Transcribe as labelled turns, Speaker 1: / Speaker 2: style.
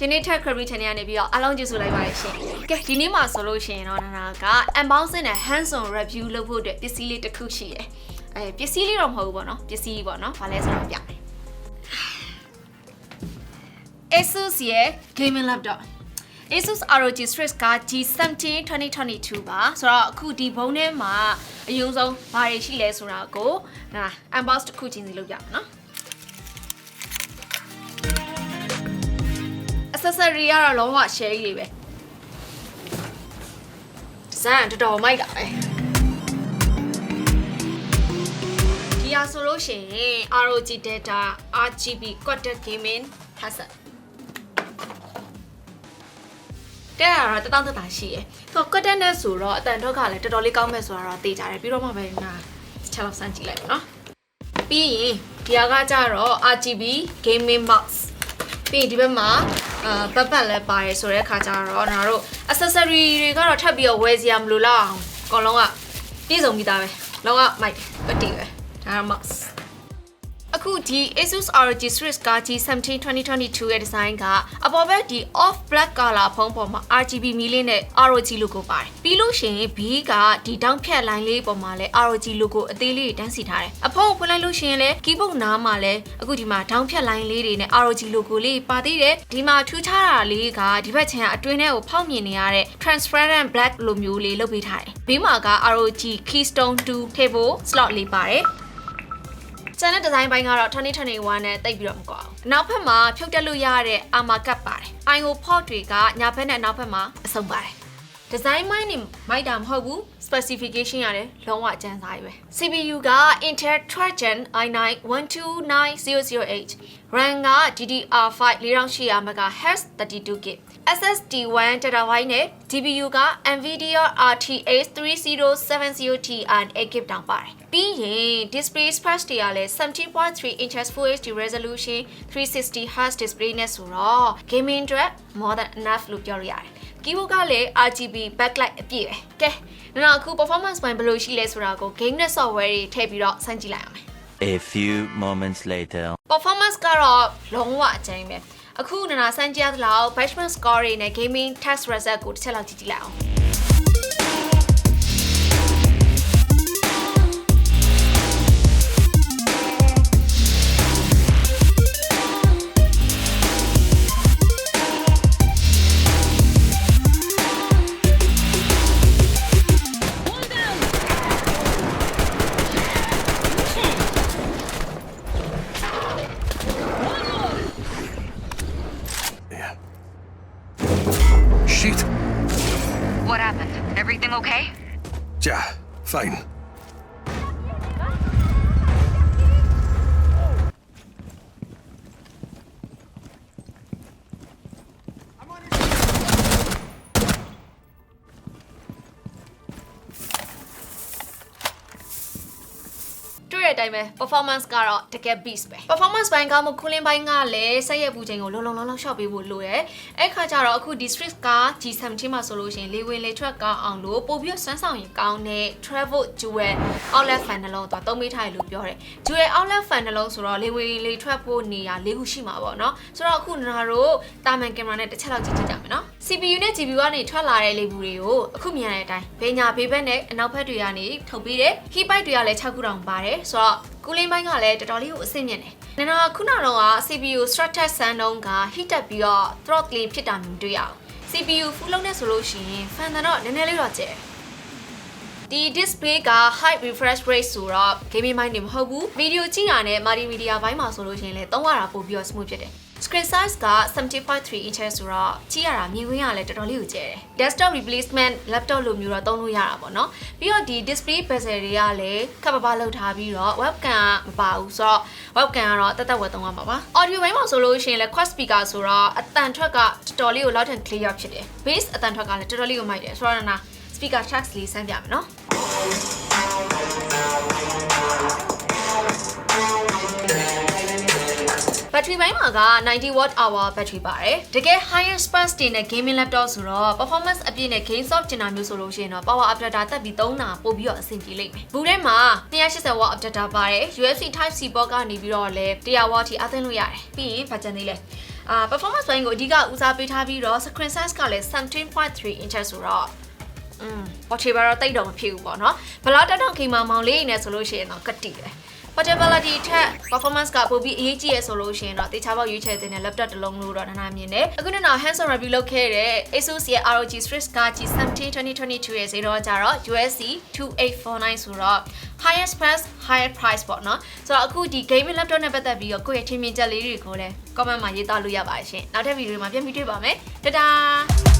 Speaker 1: United Caribbean channel နေပြီးတော့အားလုံးကျေးဇူးလိုက်ပါတယ်ရှင်။ကဲဒီနေ့မှာဆိုလို့ရှိရင်တော့နာက unboxing နဲ့ hands-on review လုပ်ဖို့အတွက်ပစ္စည်းလေးတစ်ခုရှိတယ်။ပစ္စည်းလေးတော့မဟုတ်ဘူးပေါ့နော်။ပစ္စည်းပေါ့နော်။ဘာလဲဆိုတော့ပြမယ်။ Asus ရဲ့ gaming laptop Asus ROG Strix က G17 2022 ပါဆိုတော့အခုဒီဘုံထဲမှာအရင်ဆုံးဘာတွေရှိလဲဆိုတာကိုဒါ unbox တစ်ခုချင်းစီလုပ်ပြမယ်နော် accessory ကတော့လုံးဝ share ကြီးလေးပဲ design တော်တော်မိုက်တာပဲဒီဟာဆိုလို့ရှိရင် ROG data RGB quad gaming headsetတဲ့ကတော့တတောင်းတတာရှိရယ်သူကကွက်တက်နဲ့ဆိုတော့အတန်ထုတ်ခါလည်းတော်တော်လေးကောင်းမဲ့ဆိုတာတော့သိကြတယ်ပြီးတော့မှပဲငါချက်လောက်စမ်းကြည့်လိုက်ပါနော်ပြီးရင်ဒီဟာကကြတော့ RGB gaming mouse ပြီးရင်ဒီဘက်မှာပတ်ပတ်လည်းပါတယ်ဆိုတဲ့အခါကျတော့ငါတို့ accessory တွေကတော့ထပ်ပြီးတော့ဝယ်စရာမလိုတော့အောင်အကုန်လုံးကပြည့်စုံပြီးသားပဲလုံးဝမိုက်ပတ်တီပဲဒါက mouseအခုဒီ Asus ROG Strix က G17 2022 ရဲ့ design ကအပေါ်ဘက်ဒီ off black color ဖုံးပေါ်မှာ RGB မီးလေးနဲ့ ROG logo ပါတယ်ပြီးလို့ရှိရင် B ကဒီတောင်းဖြတ် line လေးပေါ်မှာလဲ ROG logo အသေးလေးတန်းစီထားတယ်အဖုံးဖွင့်လိုက်လို့ရှိရင်လဲ keyboard နားမှာလဲအခုဒီမှာတောင်းဖြတ် line လေးတွေနဲ့ ROG logo လေးပါသေးတယ်ဒီမှာထူးခြားတာလေးကဒီဘက်ခြမ်းအတွင်းထဲကိုဖောက်မြင်နေရတဲ့ transparent black လိုမျိုးလေးလုပ်ပေးထားတယ်ဘေးမှာက ROG keystone 2 table slot လေးပါတယ်ကျန်တဲ့ design ပိုင်းကတော့2021နဲ့တိတ်ပြီးတော့မကွာဘူးနောက်ဖက်မှာဖြုတ်တက်လို့ရတဲ့ armor cap ပါတယ် IO port တွေကညာဘက်နဲ့နောက်ဘက်မှာအဆုံပါတယ် design ပိုင်းနေမိုက်တာမဟုတ်ဘူး specification ရတယ်လုံးဝကျန်းစာကြီးပဲ CPU က Intel Trajan i9 129008 RAM က DDR5 4800 MHz 32GB SSD 1 TB နဲ့ GPU က NVIDIA RTX 3070 Ti 8GB တောင်ပါတယ်ပြီးရင် display space တွေကလည်း 17.3 inches Full HD resolution 360Hz display နဲ့ဆိုတော့ gaming အတွက် more than enough လို့ပြောရရတယ် keyboard ကလည်း RGB backlight အပြည့်ပဲကဲနောက်အခု performance ပိုင်းဘယ်လိုရှိလဲဆိုတာကို game နဲ့ software တွေထည့်ပြီးတော့စမ်းကြည့်လိုက်အောင်
Speaker 2: A few moments later
Speaker 1: performance ကတော့လုံးဝအကျဉ်းပဲအခုနာစမ်းကြည့်ရသလောက် benchmark score တွေနဲ့ gaming test result ကိုတစ်ချက်လောက်ကြည့်ကြည့်လိုက်အောင်
Speaker 3: What happened? Everything okay?
Speaker 4: Yeah, fine.
Speaker 1: performance ကတော့တကယ် beast ပဲ performance ပိုင်းကမှ cooling ပိုင်းကလည်းဆက်ရက်ပူချိန်ကိုလုံးလုံးရှော့ပေးဖို့လိုတယ်အဲ့ခါကျတော့အခု Strix က G17 မှာဆိုလို့ရှိရင်လေဝင်လေထွက်ကောင်းအောင်လို့ပို့ပြီးဆွမ်းဆောင်ရင်ကောင်းတဲ့ travel dual outlet fan နှလုံးသွားသုံးမိထားရလို့ပြောတယ် dual outlet fan နှလုံးဆိုတော့လေဝင်လေထွက်ဖို့နေရာ၄ခုရှိမှာပေါ့နော်ဆိုတော့အခုနာတို့တာမန်ကင်မရာနဲ့တစ်ချက်လောက်ကြည့်ကြမယ်နော် CPU နဲ့ GPU ကနေထွက်လာတဲ့လေဘူးတွေကိုအခုမြင်ရတဲ့အတိုင်းဘေးညာဘေးဘက်နဲ့အနောက်ဘက်တွေကနေထုတ်ပြီးတယ် heat pipe တွေကလည်း6ခုတောင်ပါတယ်ဆိုတော့cooling ပိုင်းကလည်းတော်တော်လေးကိုအဆင့်မြင့်တယ်။နောက်ခုနကတော့ CPU Strix ဆန်းတုံးက heat တက်ပြီးတော့ throat လေးဖြစ်တာမျိုးတွေ့ရအောင် CPU full လုံးနဲ့ဆိုလို့ရှိရင် fan တော့နည်းနည်းလေးတော့ကျဲဒီ display က high refresh rate ဆိုတော့ gaming ပိုင်းနေမဟုတ်ဘူး video ကြည့်တာနဲ့ multimedia ဘိုင်းမှာဆိုလို့ရှိရင်လည်းသုံးရတာပို့ပြီးတော့ smooth ဖြစ်တယ် screen size က 70.3 inches ဆိုတော့ကြည့်ရတာမြင်ကွင်းကလည်းတော်တော်လေးကိုကျဲတယ် desktop replacement laptop လိုမျိုးတော့သုံးလို့ရတာပေါ့နော်ပြီးတော့ဒီ display bezel တွေကလည်းခပ်ပပလောက်ထားပြီးတော့ webcam မပါဘူးဆိုတော့ webcam ကတော့တက်တက်ဝယ်သုံးရမှာပါ audio ဘိုင်းမှာဆိုလို့ရှိရင်လည်း quad speaker ဆိုတော့အတန်ထွက်ကတော်တော်လေးကို loud and clear ဖြစ်တယ် bass အတန်ထွက်ကလည်းတော်တော်လေးကိုမိုက်တယ်ဆိုတော့နာ speaker tracks လေးစမ်းပြမယ်နော် battery ဘိုင်းမှာက90 watt hour battery ပါတယ်တကယ် higher spark တင်တဲ့ gaming laptop ဆိုတော့ performance အပြည့်နဲ့ game soft ကျင်တာမျိုးဆိုလို့ရှိရင်တော့ power adapter တက်ပြီးသုံးတာပို့ပြီးတော့အဆင်ပြေလိမ့်မယ်ဘူးထဲမှာ280 watt adapter ပါတယ် USB type C port ကနေပြီးတော့လည်း100 watt ထိအသင်းလို့ရတယ်ပြီးရင်ဗာကျန်သေးလဲ performance ဘိုင်းကိုအဓိကဦးစားပေးထားပြီးတော့ screen size ကလည်း 17.3 inch ဆိုတော့portable တော့တိတ်တော့မဖြစ်ဘူးပေါ့နော်ဘလောက်တက်တော့ခိမာမောင်လေးနေဆိုလို့ရှိရင်တော့ကတိတယ် portability ထက် performance ကပိုပြီးအရေးကြီးရဆိုလို့ရှိရင်တော့တေချာပေါက်ရွေးချယ်တဲ့ laptop တစ်လုံးလို့တော့နားမြင်တယ်အခုနောက် hands on review လုပ်ခဲ့တဲ့ Asus ရဲ့ ROG Strix က G17 2022 ရဲ့ဈေးတော့ကြတော့ USD 2849ဆိုတော့ highest price higher price ပေါ့နော်ဆိုတော့အခုဒီ gaming laptop နဲ့ပတ်သက်ပြီးတော့ကိုယ့်ရဲ့ထင်မြင်ချက်လေးတွေကိုလည်း comment မှာရေးသားလို့ရပါတယ်ရှင်နောက်ထပ်ဗီဒီယိုမှာပြန်ပြီးတွေ့ပါမယ်တဒါ